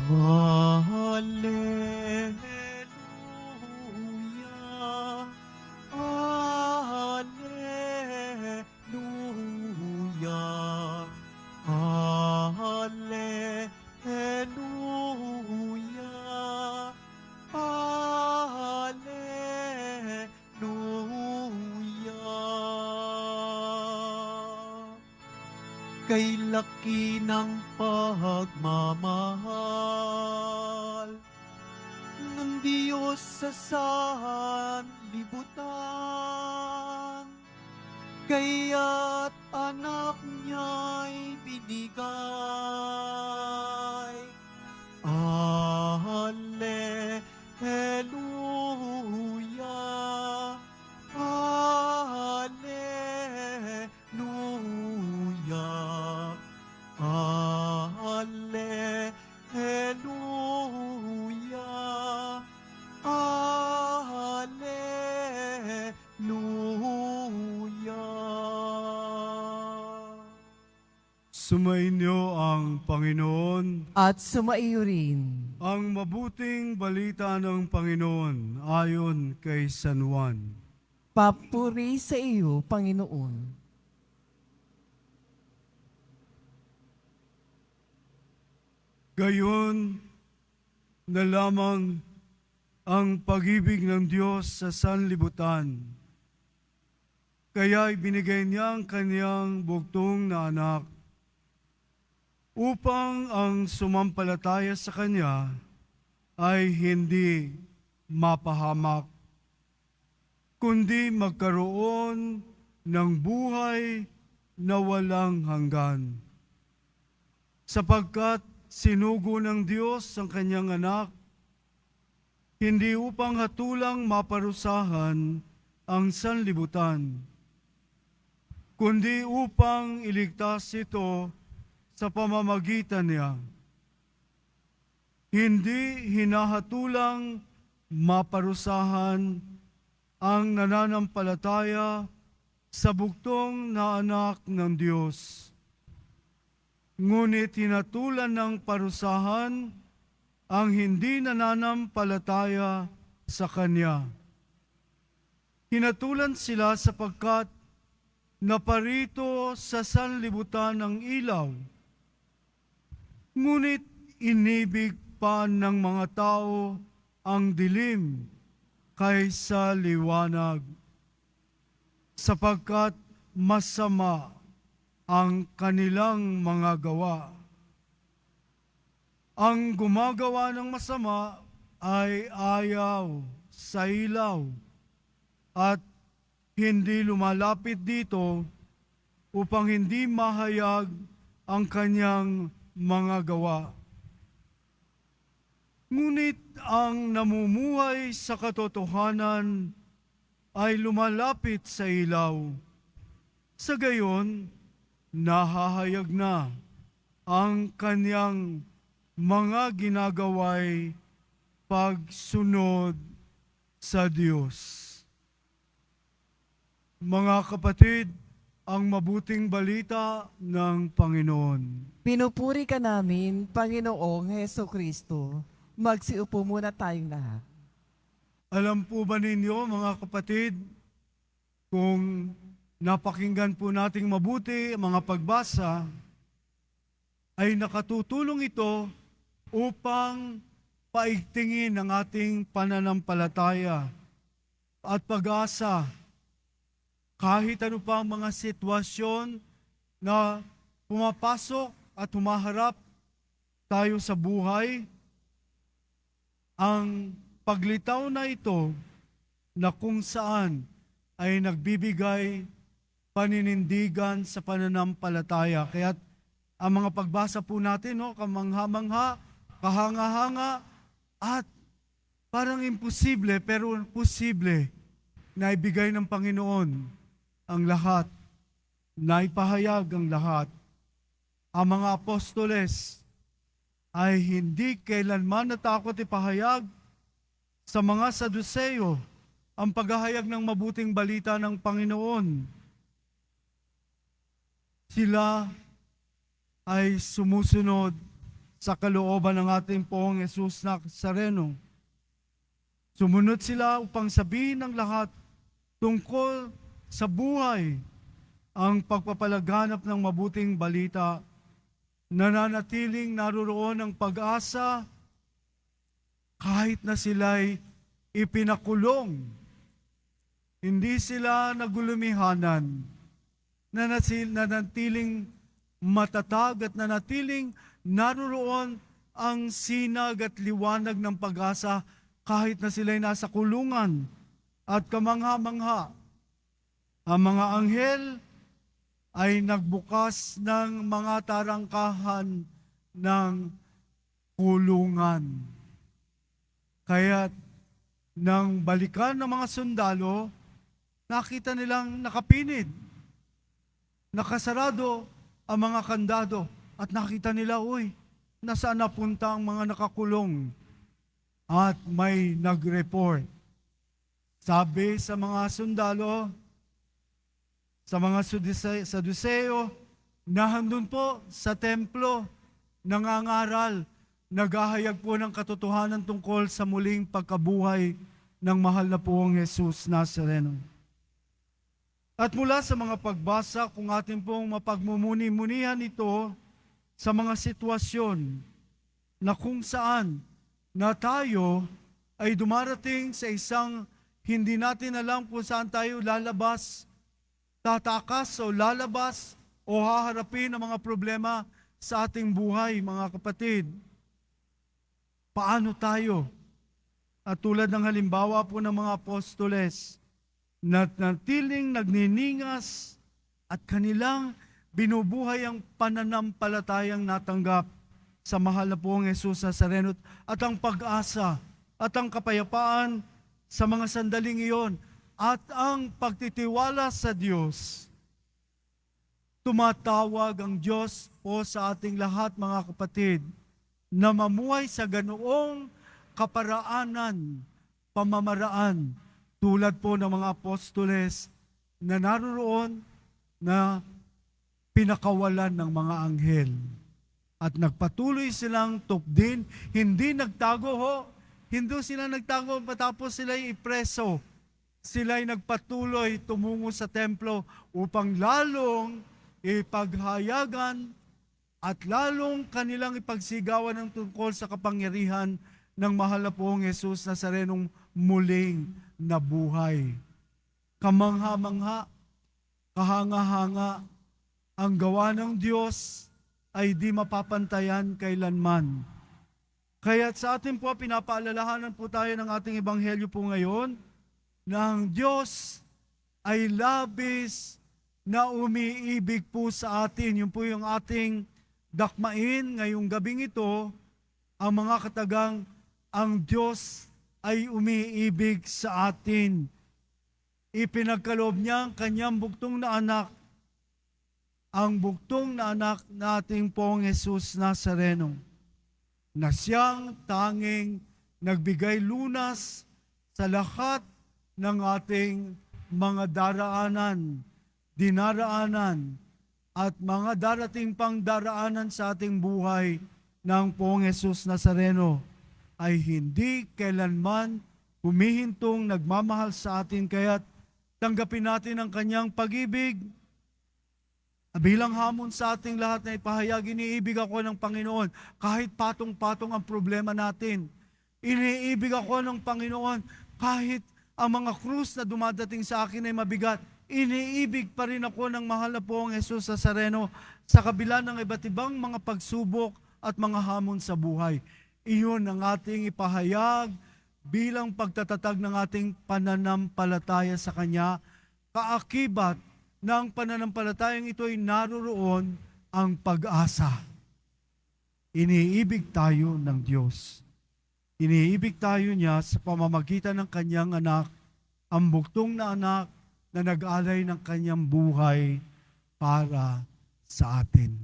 Alleluia, Alleluia, Alleluia, Alleluia. Kay laki ng pagmamahal ng Diyos sa sanlibutan, kaya't anak niya'y binigay. Alleluia, Alleluia, Alleluia, Alleluia. Sumainyo ang Panginoon. At sumaiyo rin. Ang mabuting balita ng Panginoon ayon kay San Juan. Papuri sa iyo, Panginoon. Gayon na lamang ang pag-ibig ng Diyos sa sanlibutan. Kaya ibinigay niya ang kanyang bugtong na anak upang ang sumampalataya sa kanya ay hindi mapahamak, kundi magkaroon ng buhay na walang hanggan. Sapagkat sinugo ng Diyos ang kanyang anak, hindi upang hatulang maparusahan ang sanlibutan, kundi upang iligtas ito sa pamamagitan niya. Hindi hinahatulang maparusahan ang nananampalataya sa bugtong na anak ng Diyos. Ngunit hinatulan ng parusahan ang hindi nananampalataya sa Kanya. Hinatulan sila sapagkat naparito sa sanlibutan ng ilaw, ngunit inibig pa ng mga tao ang dilim kaysa liwanag, sapagkat masama ang kanilang mga gawa. Ang gumagawa ng masama ay ayaw sa ilaw at hindi lumalapit dito upang hindi mahayag ang kanyang mga gawa. Ngunit ang namumuhay sa katotohanan ay lumalapit sa ilaw. Sa gayon, nahahayag na ang kanyang mga ginagaway pagsunod sa Diyos. Mga kapatid, ang mabuting balita ng Panginoon. Pinupuri ka namin, Panginoong Heso Kristo. Magsiupo muna tayong lahat. Alam po ba ninyo, mga kapatid, kung napakinggan po nating mabuti mga pagbasa, ay nakatutulong ito upang paigtingin ang ating pananampalataya at pag-asa kahit ano pa ang mga sitwasyon na pumapasok at humaharap tayo sa buhay. Ang paglitaw na ito na kung saan ay nagbibigay paninindigan sa pananampalataya. Kaya't ang mga pagbasa po natin, kamangha-mangha, kahanga-hanga, at parang imposible pero posible na ibigay ng Panginoon ang lahat, na ipahayag ang lahat. Ang mga apostoles ay hindi kailanman natakot ipahayag sa mga Saduceo ang paghahayag ng mabuting balita ng Panginoon. Sila ay sumusunod sa kalooban ng ating Poong Jesus Nazareno. Sumunod sila upang sabihin ng lahat tungkol sa buhay, ang pagpapalaganap ng mabuting balita, nananatiling naroroon ang pag-asa kahit na sila'y ipinakulong. Hindi sila nagulumihanan, nanatiling matatag at nanatiling naroroon ang sinag at liwanag ng pag-asa kahit na sila'y nasa kulungan. At kamangha-mangha, ang mga anghel ay nagbukas ng mga tarangkahan ng kulungan. Kaya't nang balikan ng mga sundalo, nakita nilang nakapinid, nakasarado ang mga kandado, at nakita nila, nasaan napunta ang mga nakakulong? At may nag-report. Sabi sa mga sundalo, sa mga Saduseo, na handun po sa templo, nangangaral, naghahayag po ng katotohanan tungkol sa muling pagkabuhay ng mahal na Poong Jesus Nazareno. At mula sa mga pagbasa, kung atin pong mapagmumuni-munihan ito sa mga sitwasyon na kung saan na tayo ay dumarating sa isang hindi natin alam kung saan tayo lalabas, tatakas o lalabas o haharapin ang mga problema sa ating buhay, mga kapatid. Paano tayo? At tulad ng halimbawa po ng mga apostoles, natiling nagniningas at kanilang binubuhay ang pananampalatayang natanggap sa mahal na Poong Jesus Nazareno at ang pag-asa at ang kapayapaan sa mga sandaling iyon at ang pagtitiwala sa Diyos. Tumatawag ang Diyos po sa ating lahat, mga kapatid, na mamuhay sa ganoong kaparaanan, pamamaraan, tulad po ng mga apostoles na naroon na pinakawalan ng mga anghel. At nagpatuloy silang tukdin, hindi nagtago hindi sila nagtago matapos sila'y ipreso. Sila'y nagpatuloy tumungo sa templo upang lalong ipaghayagan at lalong kanilang ipagsigawan ng tungkol sa kapangyarihan ng mahal na Poong Jesus Nazarenong muling nabuhay. Kamangha-mangha, kahanga-hanga, ang gawa ng Diyos ay di mapapantayan kailanman. Kaya't sa atin po, pinapaalalahanan po tayo ng ating ebanghelyo po ngayon, na ang Diyos ay labis na umiibig po sa atin. Yun po yung ating dakmain ngayong gabing ito, ang mga katagang, ang Diyos ay umiibig sa atin. Ipinagkaloob niya ang kanyang buktong na anak, ang buktong na anak nating Poong Jesus Nazareno, na siyang tanging nagbigay lunas sa lahat ng ating mga daraanan, dinaraanan, at mga darating pang daraanan sa ating buhay ng Poong Jesus Nazareno ay hindi kailanman humihintong nagmamahal sa atin, kaya't tanggapin natin ang kanyang pag-ibig. Bilang hamon sa ating lahat na ipahayag, iniibig ako ng Panginoon kahit patong-patong ang problema natin. Iniibig ako ng Panginoon kahit ang mga krus na dumadating sa akin ay mabigat. Iniibig pa rin ako ng mahal na Poong Jesus Nazareno sa kabila ng iba't ibang mga pagsubok at mga hamon sa buhay. Iyon ang ating ipahayag bilang pagtatatag ng ating pananampalataya sa Kanya. Kaakibat ng pananampalatayang ito'y naroroon ang pag-asa. Iniibig tayo ng Diyos. Iniibig tayo niya sa pamamagitan ng kanyang anak, ang buktong na anak na nag-alay ng kanyang buhay para sa atin.